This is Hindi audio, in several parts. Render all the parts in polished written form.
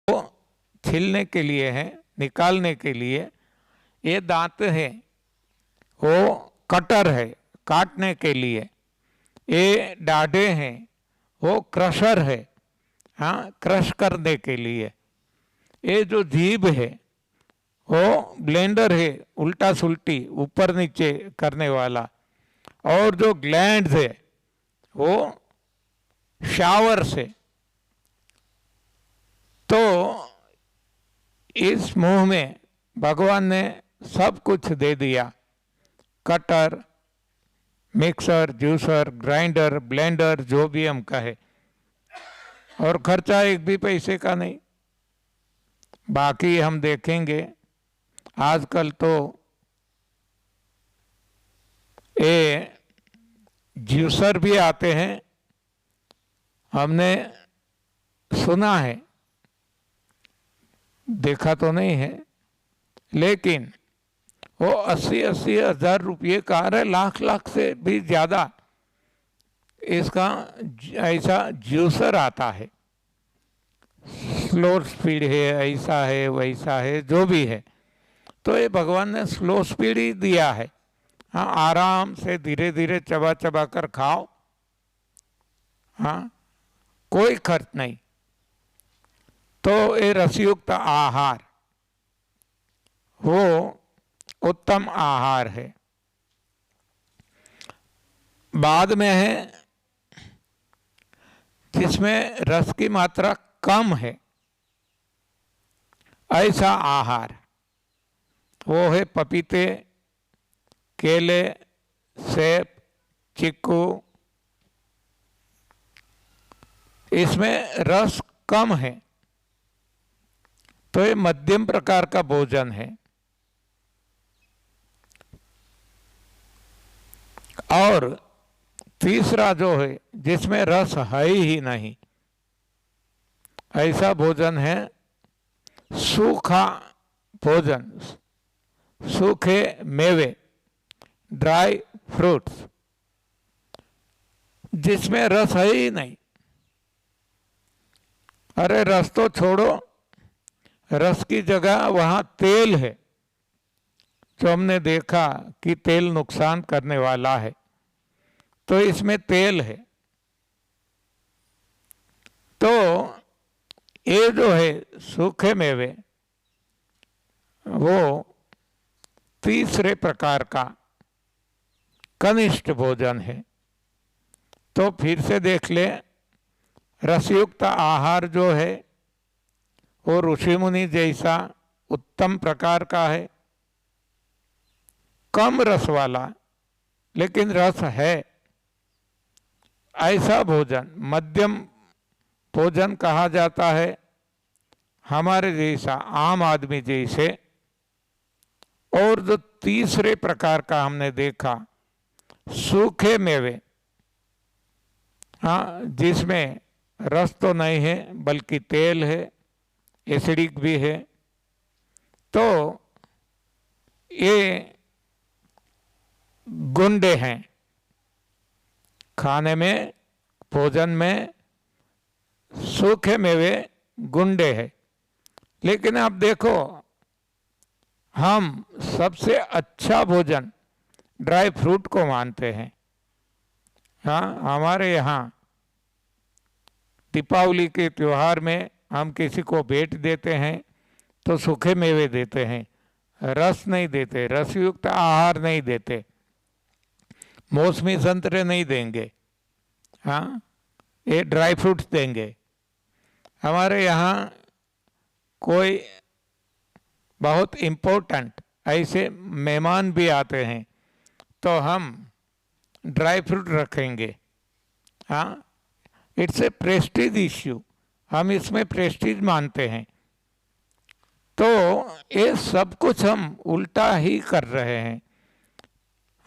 वो छीलने के लिए है, निकालने के लिए। ये दांत है, वो कटर है, काटने के लिए। ये डाढ़े हैं, वो क्रशर है, हाँ, क्रश करने के लिए। ये जो जीभ है वो ब्लेंडर है, उल्टा सुल्टी ऊपर नीचे करने वाला। और जो ग्लैंड्स है वो शावर से। तो इस मुंह में भगवान ने सब कुछ दे दिया, cutter, mixer, juicer, grinder, blender, जो भी हम कहे, और खर्चा एक भी पैसे का नहीं। बाकी हम देखेंगे आजकल तो ये जूसर भी आते हैं, हमने सुना है, देखा तो नहीं है, लेकिन वो 80-80 हज़ार रुपये का, अरे लाख से भी ज़्यादा इसका ऐसा जूसर आता है। स्लो स्पीड है, ऐसा है, वैसा है, जो भी है। तो ये भगवान ने स्लो स्पीड ही दिया है। हाँ, आराम से धीरे धीरे चबा चबा कर खाओ, हाँ, कोई खर्च नहीं। तो ये रसयुक्त आहार वो उत्तम आहार है। बाद में है जिसमें रस की मात्रा कम है, ऐसा आहार वो है पपीते, केले, सेब, चीकू। इसमें रस कम है, तो ये मध्यम प्रकार का भोजन है। और तीसरा जो है जिसमें रस है ही नहीं, ऐसा भोजन है सूखा भोजन, सूखे मेवे, ड्राई फ्रूट्स, जिसमें रस है ही नहीं। अरे रस तो छोड़ो, रस की जगह वहां तेल है, जो हमने देखा कि तेल नुकसान करने वाला है, तो इसमें तेल है। तो ये जो है सूखे मेवे, वो तीसरे प्रकार का कनिष्ठ भोजन है। तो फिर से देख ले, रसयुक्त आहार जो है वो ऋषि मुनि जैसा उत्तम प्रकार का है, कम रस वाला, लेकिन रस है, ऐसा भोजन मध्यम भोजन कहा जाता है। हमारे जैसा आम आदमी जैसे। और जो तीसरे प्रकार का हमने देखा सूखे मेवे, हाँ, जिसमें रस तो नहीं है बल्कि तेल है, एसिडिक भी है, तो ये गुंडे हैं। खाने में, भोजन में सूखे मेवे गुंडे हैं। लेकिन आप देखो, हम सबसे अच्छा भोजन ड्राई फ्रूट को मानते हैं। हाँ, हमारे यहाँ दीपावली के त्योहार में हम किसी को भेंट देते हैं तो सूखे मेवे देते हैं, रस नहीं देते, रसयुक्त आहार नहीं देते, मौसमी संतरे नहीं देंगे, हाँ, ये ड्राई फ्रूट्स देंगे। हमारे यहाँ कोई बहुत इम्पोर्टेंट ऐसे मेहमान भी आते हैं तो हम ड्राई फ्रूट रखेंगे। हाँ, इट्स ए प्रेस्टीज इश्यू, हम इसमें प्रेस्टीज मानते हैं। तो ये सब कुछ हम उल्टा ही कर रहे हैं।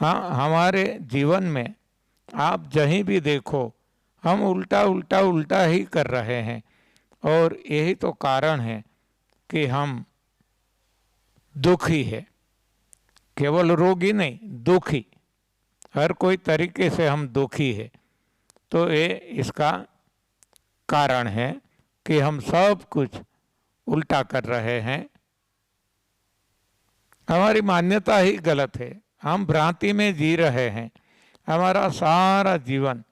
हाँ, हमारे जीवन में आप जहीं भी देखो, हम उल्टा उल्टा उल्टा ही कर रहे हैं। और यही तो कारण है कि हम दुखी है, केवल रोगी नहीं, दुखी, हर कोई तरीके से हम दुखी है। तो ये इसका कारण है कि हम सब कुछ उल्टा कर रहे हैं। हमारी मान्यता ही गलत है, हम भ्रांति में जी रहे हैं, हमारा सारा जीवन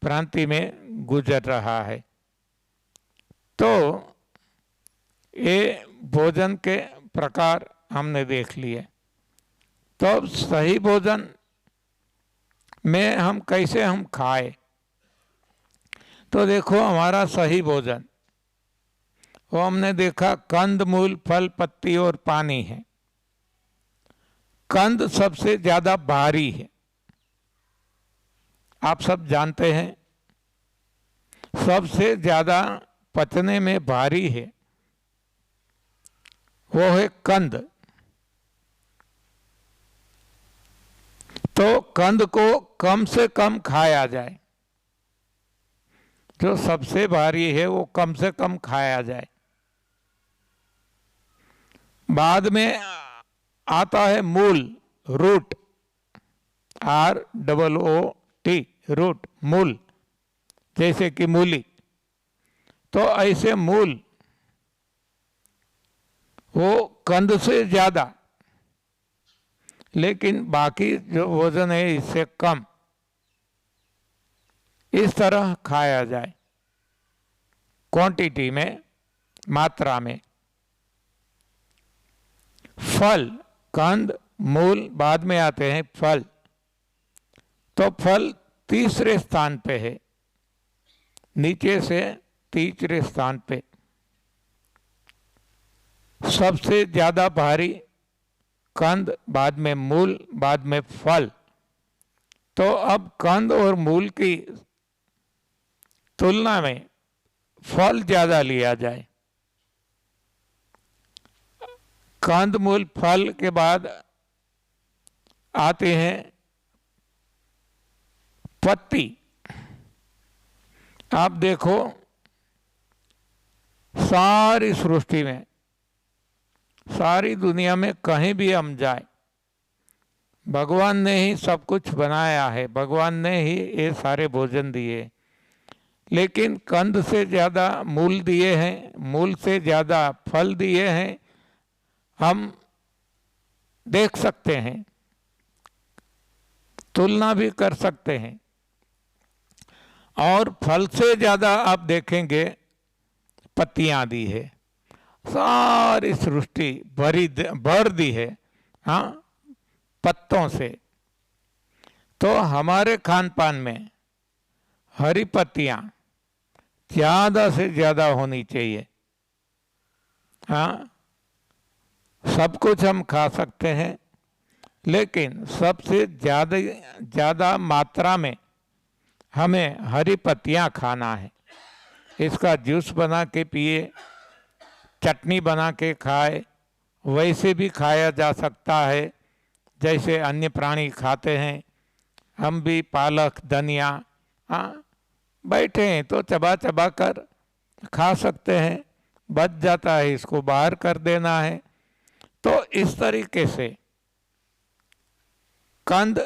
भ्रांति में गुजर रहा है। तो ये भोजन के प्रकार हमने देख लिए। तो अब सही भोजन में हम कैसे हम खाए, तो देखो हमारा सही भोजन वो हमने देखा कंद मूल फल पत्ती और पानी है। कंद सबसे ज्यादा भारी है, आप सब जानते हैं, सबसे ज्यादा पचने में भारी है वो है कंद। तो कंद को कम से कम खाया जाए, जो सबसे भारी है वो कम से कम खाया जाए। बाद में आता है मूल, रूट, ROOT, रूट, मूल, जैसे कि मूली। तो ऐसे मूल वो कंद से ज्यादा, लेकिन बाकी जो भोजन है इससे कम, इस तरह खाया जाए, क्वांटिटी में, मात्रा में। फल, कंद, मूल, बाद में आते हैं फल। तो फल तीसरे स्थान पे है, नीचे से तीसरे स्थान पे। सबसे ज्यादा भारी कंद, बाद में मूल, बाद में फल। तो अब कंद और मूल की तुलना में फल ज्यादा लिया जाए। कंद मूल फल के बाद आते हैं पत्ती। आप देखो सारी सृष्टि में, सारी दुनिया में कहीं भी हम जाए, भगवान ने ही सब कुछ बनाया है, भगवान ने ही ये सारे भोजन दिए, लेकिन कंद से ज़्यादा मूल दिए हैं, मूल से ज़्यादा फल दिए हैं। हम देख सकते हैं, तुलना भी कर सकते हैं। और फल से ज़्यादा आप देखेंगे पत्तियां दी है, सारी सृष्टि भर दी है, हाँ, पत्तों से। तो हमारे खान पान में हरी पत्तियां ज़्यादा से ज़्यादा होनी चाहिए। हाँ, सब कुछ हम खा सकते हैं, लेकिन सबसे ज़्यादा मात्रा में हमें हरी पत्तियां खाना है। इसका जूस बना के पिए, चटनी बना के खाए, वैसे भी खाया जा सकता है जैसे अन्य प्राणी खाते हैं। हम भी पालक, धनिया, हाँ, बैठे हैं तो चबा चबा कर खा सकते हैं, बच जाता है, इसको बाहर कर देना है। तो इस तरीके से कंद,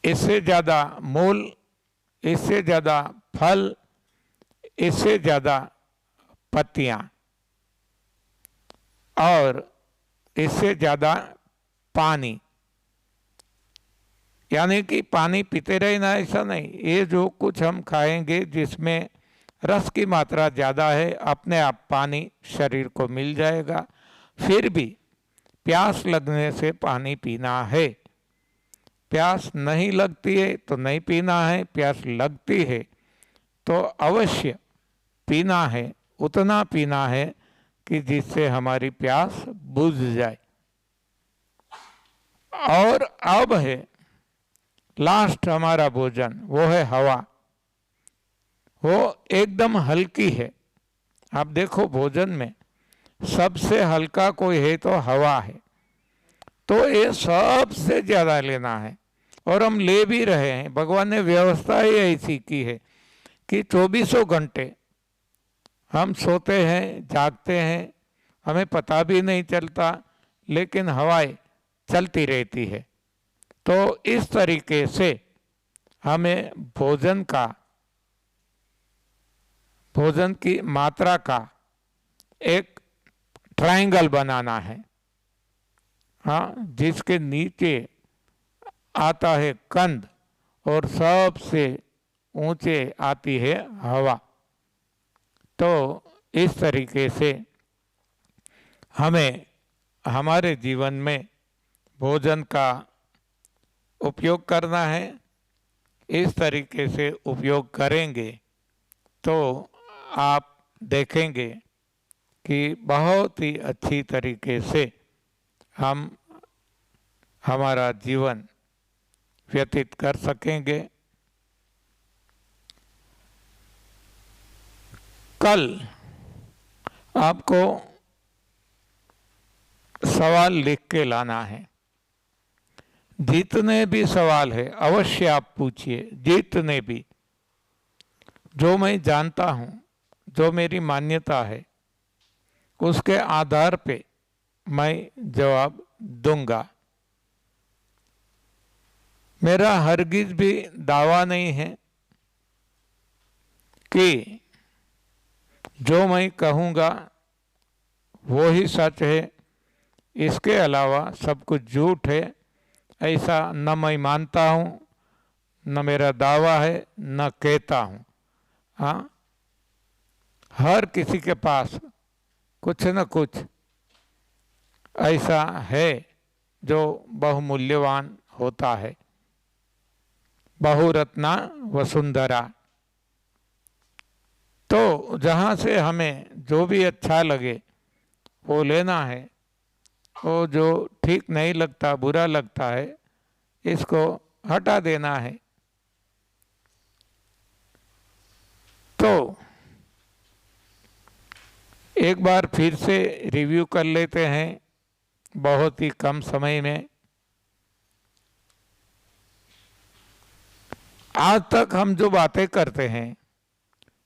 इससे ज़्यादा मूल, इससे ज़्यादा फल, इससे ज़्यादा पत्तियां, और इससे ज़्यादा पानी। यानी कि पानी पीते रहना ऐसा नहीं, ये जो कुछ हम खाएंगे जिसमें रस की मात्रा ज़्यादा है, अपने आप पानी शरीर को मिल जाएगा। फिर भी प्यास लगने से पानी पीना है, प्यास नहीं लगती है तो नहीं पीना है, प्यास लगती है तो अवश्य पीना है, उतना पीना है कि जिससे हमारी प्यास बुझ जाए। और अब है लास्ट हमारा भोजन, वो है हवा। वो एकदम हल्की है। आप देखो भोजन में सबसे हल्का कोई है तो हवा है। तो ये सबसे ज़्यादा लेना है, और हम ले भी रहे हैं। भगवान ने व्यवस्था ही ऐसी की है कि 24 घंटे हम सोते हैं, जागते हैं, हमें पता भी नहीं चलता, लेकिन हवाएं चलती रहती है। तो इस तरीके से हमें भोजन की मात्रा का एक ट्रायंगल बनाना है, हाँ, जिसके नीचे आता है कंद और सबसे ऊंचे आती है हवा। तो इस तरीके से हमें हमारे जीवन में भोजन का उपयोग करना है। इस तरीके से उपयोग करेंगे तो आप देखेंगे कि बहुत ही अच्छी तरीके से हम हमारा जीवन व्यतीत कर सकेंगे। कल आपको सवाल लिख के लाना है। जितने भी सवाल है अवश्य आप पूछिए, जितने भी, जो मैं जानता हूं, जो मेरी मान्यता है, उसके आधार पे मैं जवाब दूंगा। मेरा हरगिज भी दावा नहीं है कि जो मैं कहूँगा वो ही सच है, इसके अलावा सब कुछ झूठ है, ऐसा न मैं मानता हूँ, न मेरा दावा है, न कहता हूँ। हाँ, हर किसी के पास कुछ न कुछ ऐसा है जो बहुमूल्यवान होता है। बहुरत्ना वसुंधरा। तो जहाँ से हमें जो भी अच्छा लगे वो लेना है, वो जो ठीक नहीं लगता, बुरा लगता है, इसको हटा देना है। तो एक बार फिर से रिव्यू कर लेते हैं बहुत ही कम समय में। आज तक हम जो बातें करते हैं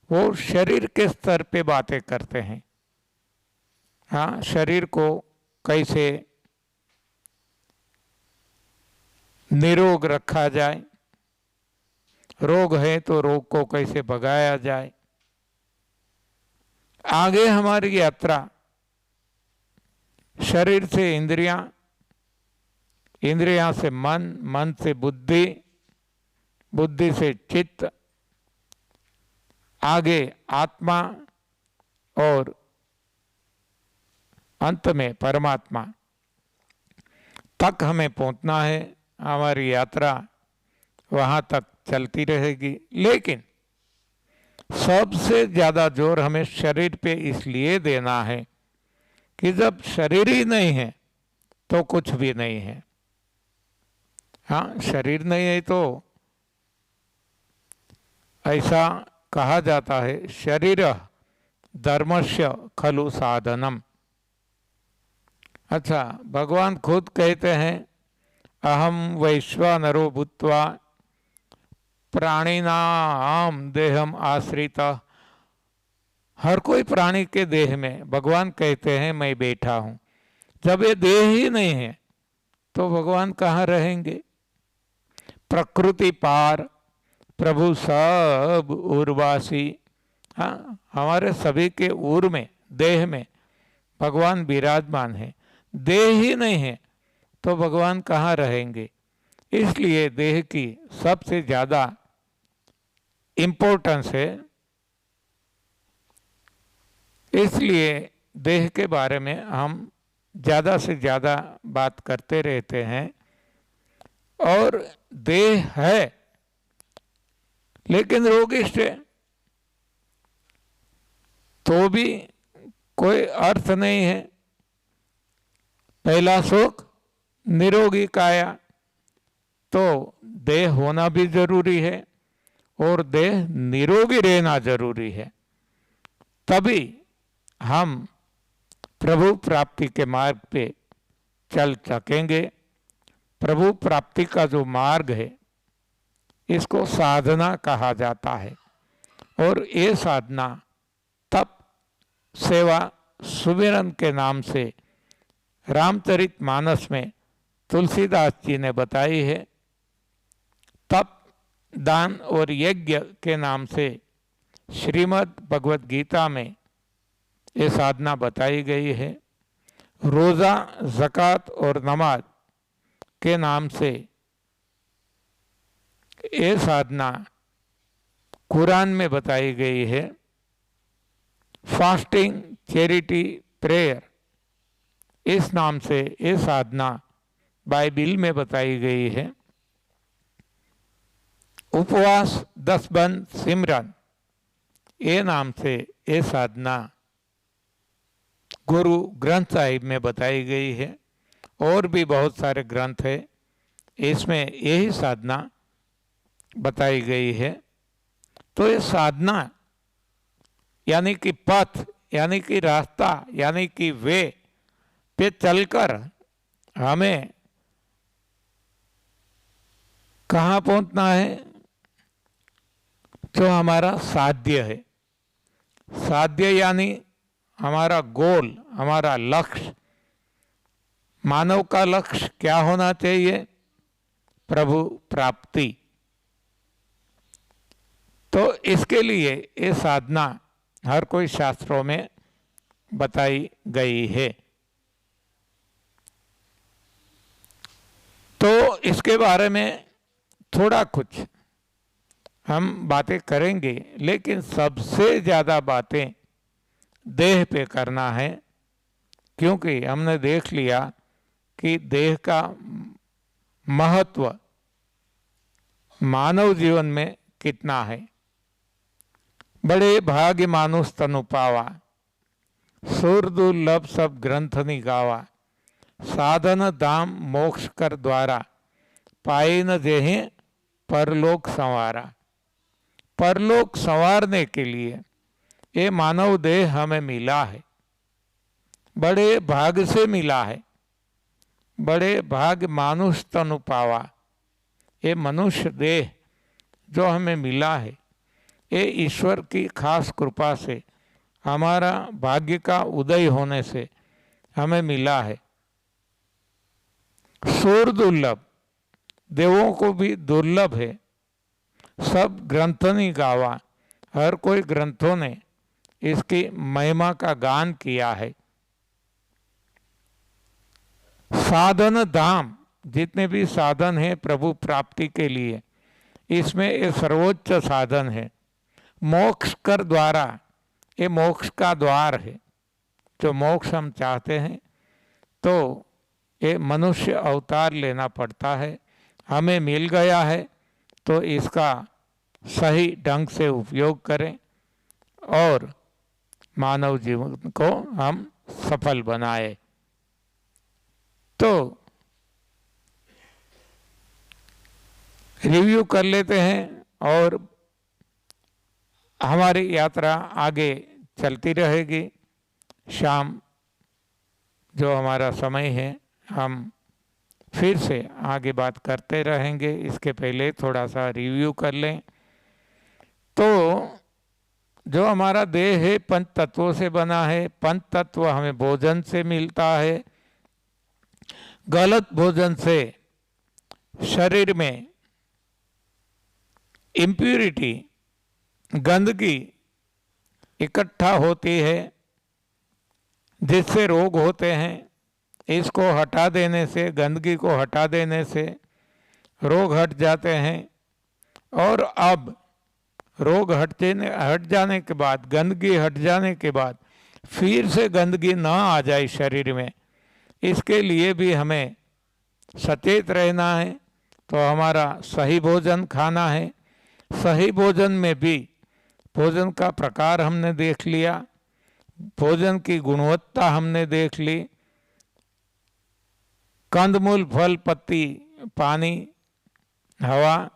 वो शरीर के स्तर पे बातें करते हैं। हाँ, शरीर को कैसे निरोग रखा जाए, रोग है तो रोग को कैसे भगाया जाए। आगे हमारी यात्रा शरीर से इंद्रियां, इंद्रियां से मन, मन से बुद्धि, बुद्धि से चित्त, आगे आत्मा और अंत में परमात्मा तक हमें पहुंचना है। हमारी यात्रा वहां तक चलती रहेगी, लेकिन सबसे ज्यादा जोर हमें शरीर पे इसलिए देना है कि जब शरीर ही नहीं है तो कुछ भी नहीं है। हाँ, शरीर नहीं है तो ऐसा कहा जाता है, शरीर धर्मस्य खलु साधनम। अच्छा, भगवान खुद कहते हैं, अहम वैश्वानरो भूत्वा प्राणिनाम देहम आश्रित। हर कोई प्राणी के देह में भगवान कहते हैं मैं बैठा हूं। जब ये देह ही नहीं है तो भगवान कहाँ रहेंगे? प्रकृति पार प्रभु सब उर्वासी। हाँ, हमारे सभी के उर में, देह में भगवान विराजमान है। देह ही नहीं है तो भगवान कहाँ रहेंगे? इसलिए देह की सबसे ज्यादा इम्पोर्टेंस है। इसलिए देह के बारे में हम ज़्यादा से ज़्यादा बात करते रहते हैं। और देह है लेकिन रोगिष्ट है तो भी कोई अर्थ नहीं है। पहला सुख निरोगी काया, तो देह होना भी जरूरी है और देह निरोगी रहना जरूरी है, तभी हम प्रभु प्राप्ति के मार्ग पे चल सकेंगे। प्रभु प्राप्ति का जो मार्ग है इसको साधना कहा जाता है, और ये साधना तप सेवा सुमिरन के नाम से रामचरितमानस में तुलसीदास जी ने बताई है। तप, दान और यज्ञ के नाम से श्रीमद् भगवत गीता में ये साधना बताई गई है। रोज़ा, ज़कात और नमाज के नाम से ये साधना कुरान में बताई गई है। फास्टिंग, चैरिटी, प्रेयर, इस नाम से ये साधना बाइबिल में बताई गई है। उपवास, 10 बंद, सिमरन, ये नाम से ये साधना गुरु ग्रंथ साहिब में बताई गई है। और भी बहुत सारे ग्रंथ है, इसमें यही साधना बताई गई है। तो ये साधना यानी कि पथ, यानी कि रास्ता, यानी कि वे पे चलकर हमें कहाँ पहुंचना है, जो हमारा साध्य है। साध्य यानी हमारा गोल, हमारा लक्ष्य। मानव का लक्ष्य क्या होना चाहिए? प्रभु प्राप्ति। तो इसके लिए ये साधना हर कोई शास्त्रों में बताई गई है। तो इसके बारे में थोड़ा कुछ हम बातें करेंगे, लेकिन सबसे ज़्यादा बातें देह पे करना है, क्योंकि हमने देख लिया कि देह का महत्व मानव जीवन में कितना है। बड़े भाग्य मानुष तनु पावा, सुर दुर्लभ सब ग्रंथ निगावा, साधन धाम मोक्ष कर द्वारा, पाए न जेहि परलोक संवारा। परलोक संवारने के लिए ये मानव देह हमें मिला है, बड़े भाग से मिला है। बड़े भाग मानुष तनु पावा, ये मनुष्य देह जो हमें मिला है, ये ईश्वर की खास कृपा से, हमारा भाग्य का उदय होने से हमें मिला है। सुर दुर्लभ, देवों को भी दुर्लभ है। सब ग्रंथनी गावा, हर कोई ग्रंथों ने इसकी महिमा का गान किया है। साधन धाम, जितने भी साधन हैं प्रभु प्राप्ति के लिए, इसमें ये सर्वोच्च साधन है। मोक्ष कर द्वारा, ये मोक्ष का द्वार है। जो मोक्ष हम चाहते हैं तो ये मनुष्य अवतार लेना पड़ता है। हमें मिल गया है तो इसका सही ढंग से उपयोग करें और मानव जीवन को हम सफल बनाए। तो रिव्यू कर लेते हैं और हमारी यात्रा आगे चलती रहेगी। शाम जो हमारा समय है, हम फिर से आगे बात करते रहेंगे। इसके पहले थोड़ा सा रिव्यू कर लें। तो जो हमारा देह है पंच तत्वों से बना है। पंच तत्व हमें भोजन से मिलता है। गलत भोजन से शरीर में इम्प्यूरिटी, गंदगी इकट्ठा होती है, जिससे रोग होते हैं। इसको हटा देने से, गंदगी को हटा देने से रोग हट जाते हैं। और अब रोग हट जाने के बाद, गंदगी हट जाने के बाद फिर से गंदगी ना आ जाए शरीर में, इसके लिए भी हमें सचेत रहना है। तो हमारा सही भोजन खाना है। सही भोजन में भी भोजन का प्रकार हमने देख लिया, भोजन की गुणवत्ता हमने देख ली। कंदमूल, फल, पत्ती, पानी, हवा,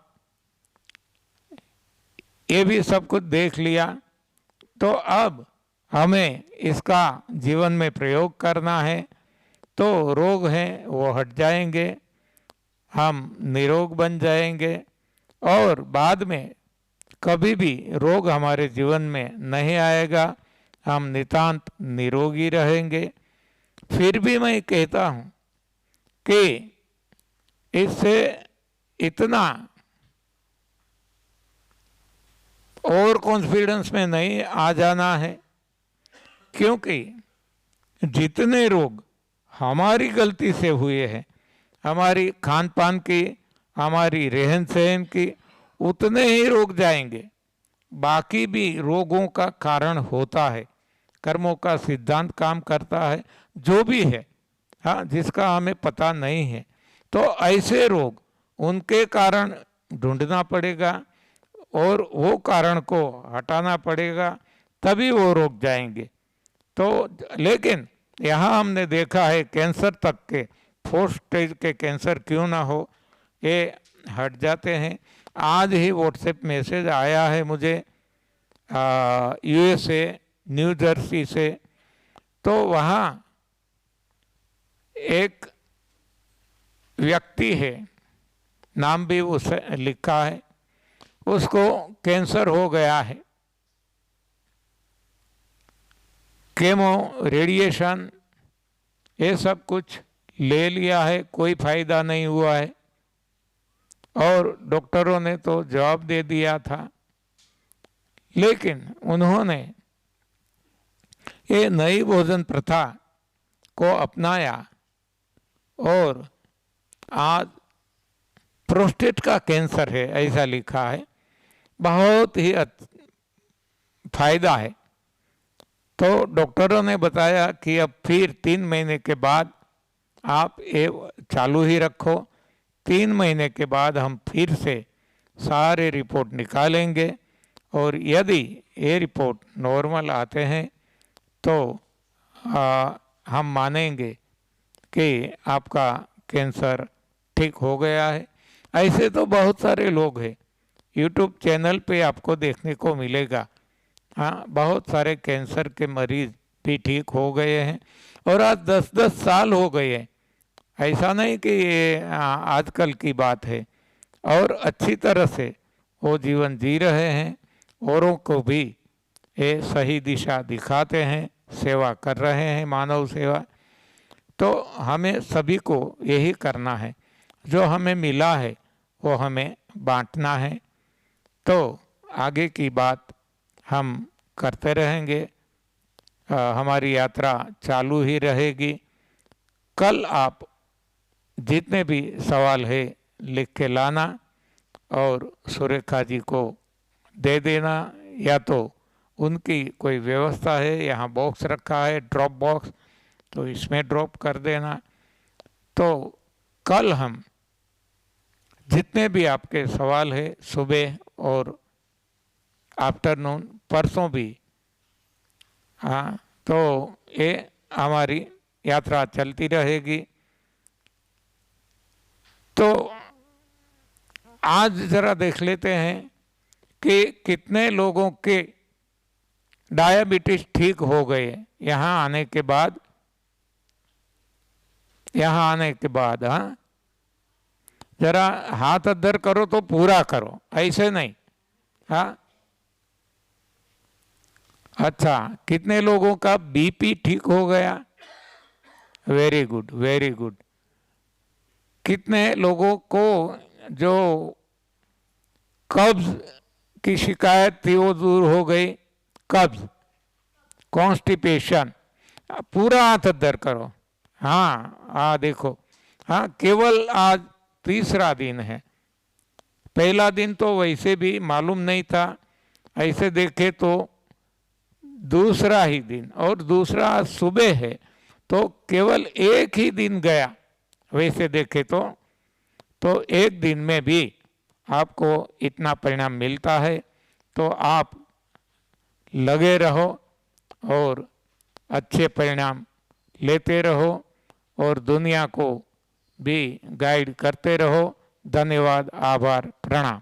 ये भी सब कुछ देख लिया। तो अब हमें इसका जीवन में प्रयोग करना है। तो रोग हैं वो हट जाएंगे, हम निरोग बन जाएंगे और बाद में कभी भी रोग हमारे जीवन में नहीं आएगा। हम नितांत निरोगी रहेंगे। फिर भी मैं कहता हूँ कि इससे इतना और कॉन्फिडेंस में नहीं आ जाना है क्योंकि जितने रोग हमारी गलती से हुए हैं, हमारी खान पान की, हमारी रहन सहन की, उतने ही रोग जाएंगे। बाकी भी रोगों का कारण होता है, कर्मों का सिद्धांत काम करता है, जो भी है, हाँ, जिसका हमें पता नहीं है। तो ऐसे रोग, उनके कारण ढूंढना पड़ेगा और वो कारण को हटाना पड़ेगा, तभी वो रोग जाएंगे। तो लेकिन यहाँ हमने देखा है कैंसर तक के, फोर्थ स्टेज के कैंसर क्यों ना हो, ये हट जाते हैं। आज ही व्हाट्सएप मैसेज आया है मुझे यूएसए न्यू जर्सी से, तो वहाँ एक व्यक्ति है, नाम भी उसे लिखा है, उसको कैंसर हो गया है, केमो रेडिएशन ये सब कुछ ले लिया है, कोई फायदा नहीं हुआ है, और डॉक्टरों ने तो जवाब दे दिया था। लेकिन उन्होंने ये नई भोजन प्रथा को अपनाया और आज प्रोस्टेट का कैंसर है ऐसा लिखा है, बहुत ही फायदा है। तो डॉक्टरों ने बताया कि अब फिर 3 महीने के बाद आप ये चालू ही रखो, 3 महीने के बाद हम फिर से सारे रिपोर्ट निकालेंगे और यदि ये रिपोर्ट नॉर्मल आते हैं तो हम मानेंगे कि आपका कैंसर ठीक हो गया है। ऐसे तो बहुत सारे लोग हैं, यूट्यूब चैनल पे आपको देखने को मिलेगा, हाँ, बहुत सारे कैंसर के मरीज भी ठीक हो गए हैं और आज 10-10 साल हो गए हैं। ऐसा नहीं कि ये आजकल की बात है, और अच्छी तरह से वो जीवन जी रहे हैं, औरों को भी ये सही दिशा दिखाते हैं, सेवा कर रहे हैं, मानव सेवा। तो हमें सभी को यही करना है, जो हमें मिला है वो हमें बांटना है। तो आगे की बात हम करते रहेंगे, हमारी यात्रा चालू ही रहेगी। कल आप जितने भी सवाल है लिख के लाना और सुरेखा जी को दे देना, या तो उनकी कोई व्यवस्था है, यहाँ बॉक्स रखा है ड्रॉप बॉक्स, तो इसमें ड्रॉप कर देना। तो कल हम जितने भी आपके सवाल है सुबह और आफ्टरनून, परसों भी, हाँ, तो ये हमारी यात्रा चलती रहेगी। तो आज ज़रा देख लेते हैं कि कितने लोगों के डायबिटीज ठीक हो गए यहाँ आने के बाद। यहाँ आने के बाद, हाँ, जरा हाथ अद्धर करो तो पूरा करो, ऐसे नहीं, हाँ। अच्छा, कितने लोगों का बीपी ठीक हो गया? Very good, very good. कितने लोगों को जो कब्ज की शिकायत थी वो दूर हो गई? कब्ज, कॉन्स्टिपेशन, पूरा हाथ अद्धर करो, हाँ, देखो, हाँ, केवल आज तीसरा दिन है, पहला दिन तो वैसे भी मालूम नहीं था, ऐसे देखे तो दूसरा ही दिन, और दूसरा सुबह है, तो केवल एक ही दिन गया वैसे देखे तो एक दिन में भी आपको इतना परिणाम मिलता है। तो आप लगे रहो और अच्छे परिणाम लेते रहो और दुनिया को भी गाइड करते रहो। धन्यवाद, आभार, प्रणाम।